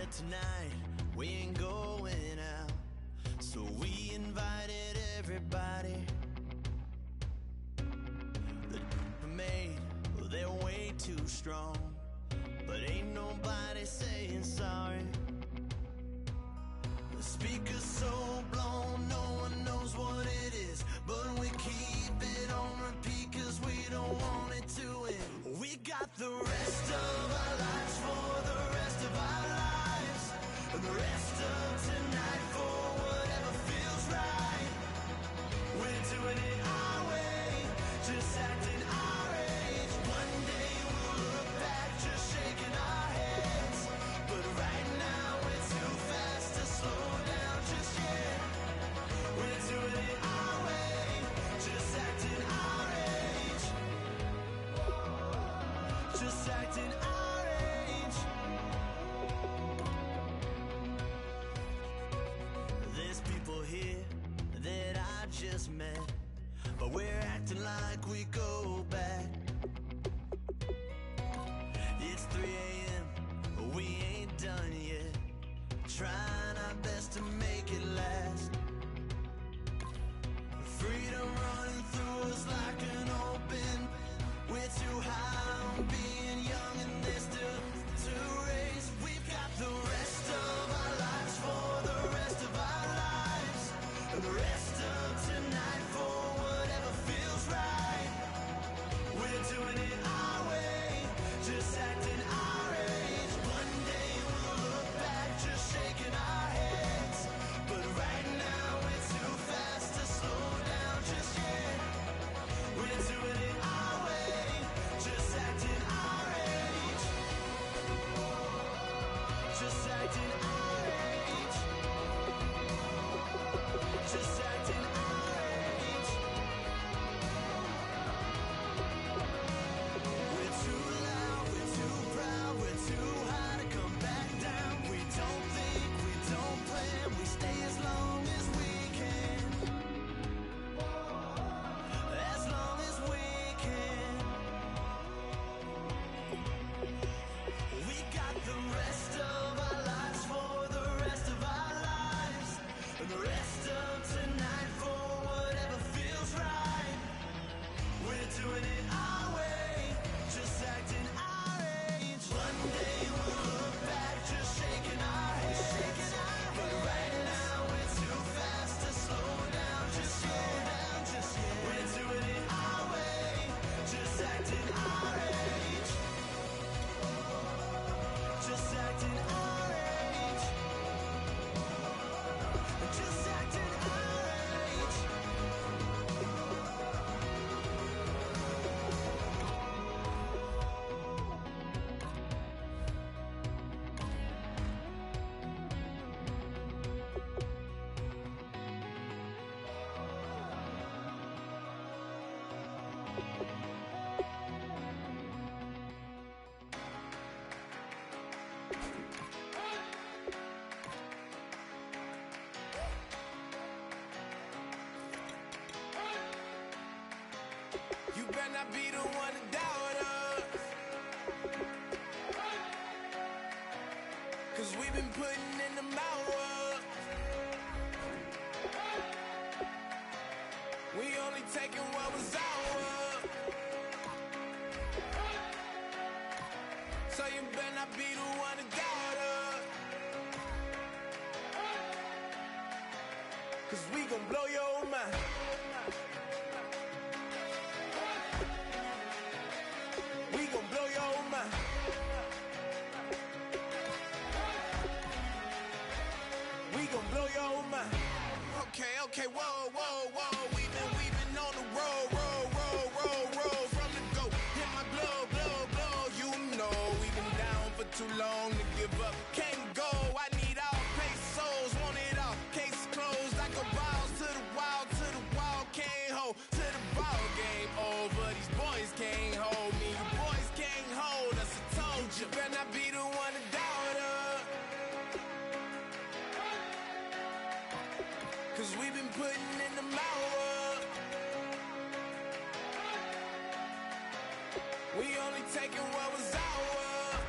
that tonight we ain't going out, so we invited everybody. The made, well, they're way too strong, but ain't nobody saying sorry. The speaker's so blown, no one knows what it is, but we keep it on repeat cause we don't want it to end. We got the rest of our lives for the rest of our lives, and the rest of tonight for whatever feels right. We're doing it our way, just acting our age. One day we'll look back just shaking our heads, but right now we're too fast to slow down just yet. We're doing it our way, just acting our age, just acting our age. There's people here that I just met, but we're acting like we go back. It's 3 a.m., but we ain't done yet, trying our best to make it last. Freedom running through us like an open. We're too high on being young and there's still to race. We've got the rest of our lives for the rest of our lives, and the rest of tonight for whatever feels right. We're doing it our way, just acting our age. One day we'll look back just shaking our heads, but right now we're too fast to slow down just yet. We're doing it our way, just acting our age, just acting our age, just acting our age. We're too loud, we're too proud, we're too high to come back down. We don't think, we don't plan, we stay as long as we can, as long as we can. We got the rest of our lives for the rest of our lives, and the rest of tonight for whatever feels right. We're doing it our way, just acting our age. One day we'll look back just shaking our heads, but right now we're too fast to slow down just yet. We're doing it our way, just acting our age, just acting our age, just acting our age. You better not be the one to doubt us, cause we've been putting in the hours. We only taking what was ours, so you better not be the one to doubt us, cause we gon' blow your mind. We gon' blow your mind. We gon' blow your mind. Okay, whoa, whoa, whoa. We've been on the road, roll from the go. Hit my blow. You know we've been down for too long to give up. Can't go. I need all pesos, want it all. Case closed. I go balls to the wall, can't hold to the ball game over. These boys can't hold me. You boys can't hold us. I told you. You better not be the one to doubt us, cause we've been putting in the hours. We only taking what was ours.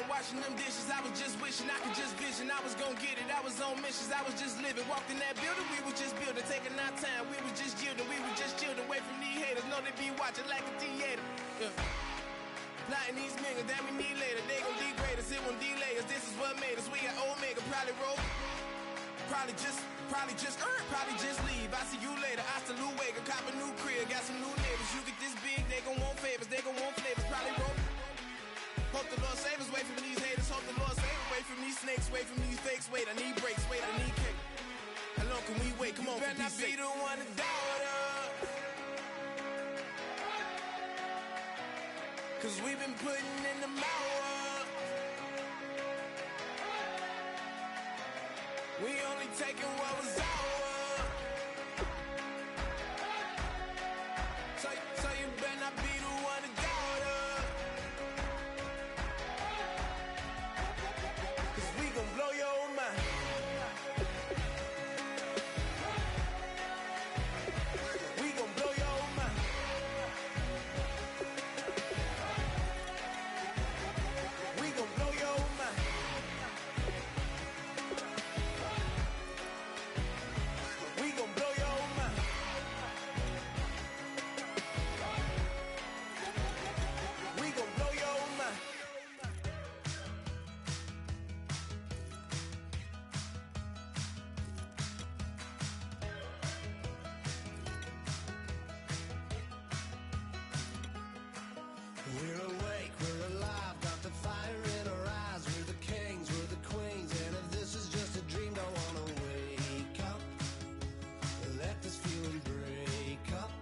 home washing them dishes. I was just wishing I could just vision. I was gonna get it. I was on missions. I was just living. Walked in that building. We was just building. Taking our time. We was just yielding. We was just chilling. Away from these haters. Know they be watching like a theater. Yeah. Plotting these niggas that we need later. They gon' degrade us. It won't delay us. This is what made us. We got Omega. Probably roll. Probably just leave. I see you later. I salute Wake. Cop a new crib. Got some new neighbors. You get this big. They gon' want favors. They gon' want flavors. Probably roll. Hope the Lord save us, wait from these haters. Hope the Lord save us, wait from these snakes, wait from these fakes. Wait, I need breaks, wait, I need cake. How long can we wait? Come on, you better not be the one to doubt us. Cause we've been putting in the hours. We only taking what was ours. So you better not be the one to doubt us. Blow your mind. We gon' blow your mind. We gon' blow your mind. We gon' blow your mind. We gon' blow your mind. We're awake, we're alive, got the fire in our eyes. We're the kings, we're the queens, and if this is just a dream, don't wanna wake up. Let this feeling break up.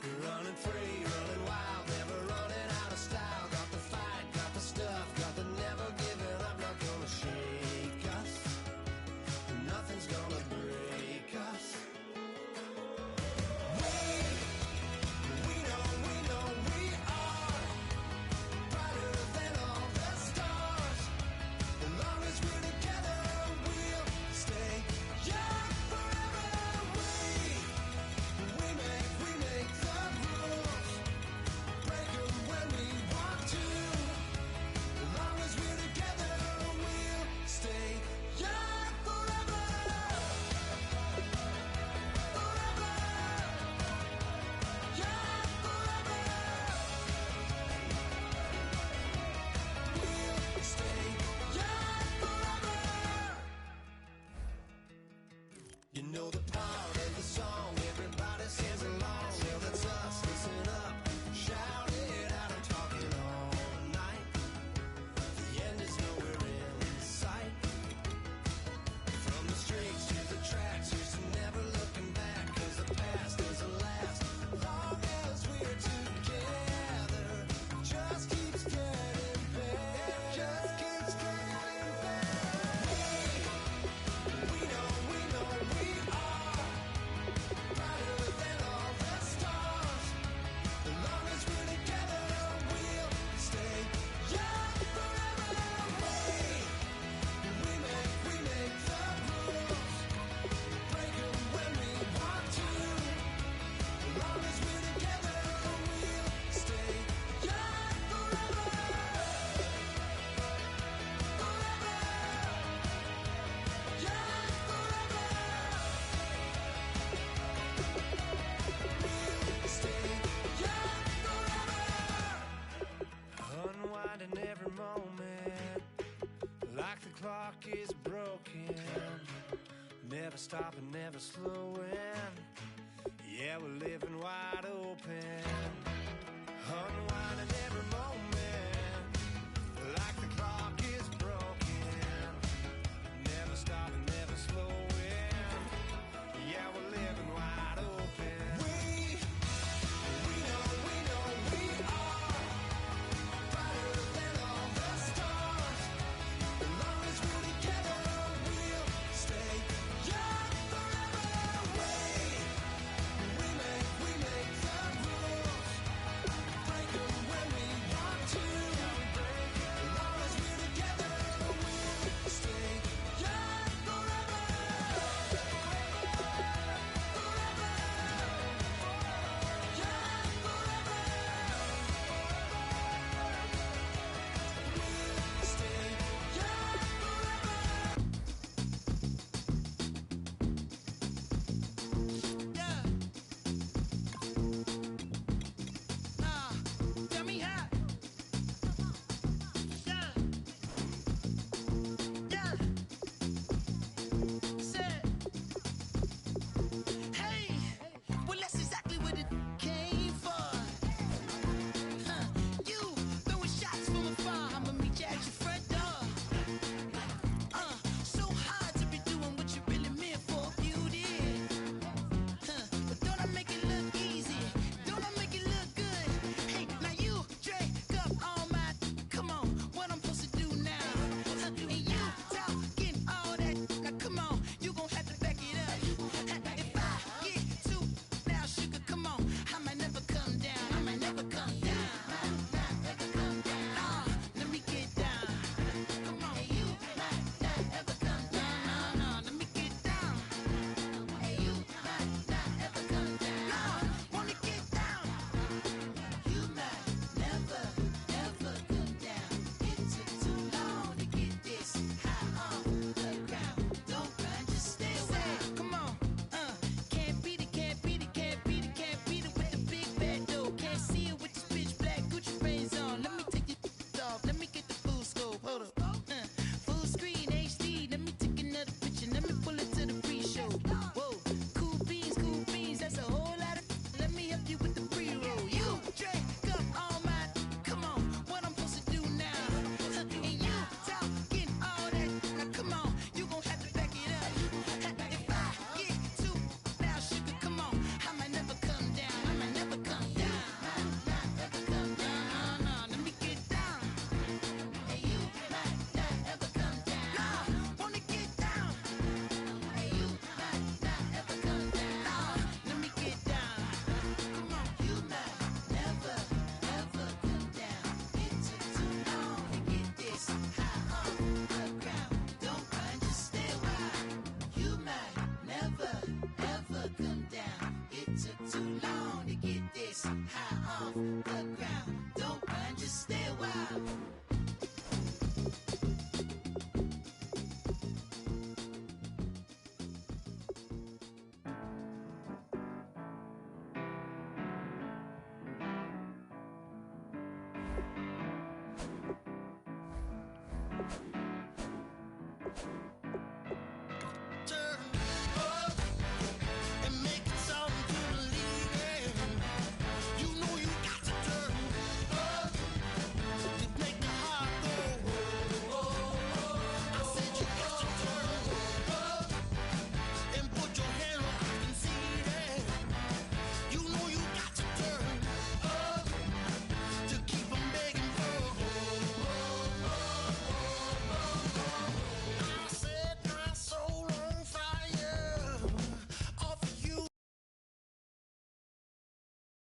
We're running free, running wild, never running out of style. Got the fight, got the stuff, got the never giving up. Not gonna shake us, nothing's gonna break us. We know we are brighter than all the stars. As long as we're together, we'll stay young forever. We make the rules, break them when we want to. As long as we're together, we'll stay young forever. Forever. Young forever. We'll stay young forever. You know the part of the song, everybody sings along. Well, that's us, listen up, shout it out. I'm talking all night. The end is nowhere in sight. From the streets to the tracks, here's to never looking back. Cause the past doesn't last long as we're together. Just keeps getting better. Just keeps getting better. We know we are brighter than all the stars. As long as we're together, we'll stay young forever. We make the rules, break them when we want to. As long as we're together, we'll stay young forever. Forever. Young forever. We'll stay young forever. Unwinding every moment, like the clock is broken. Never stopping, never slowing. Yeah, we're living wide open. Unwinding every moment.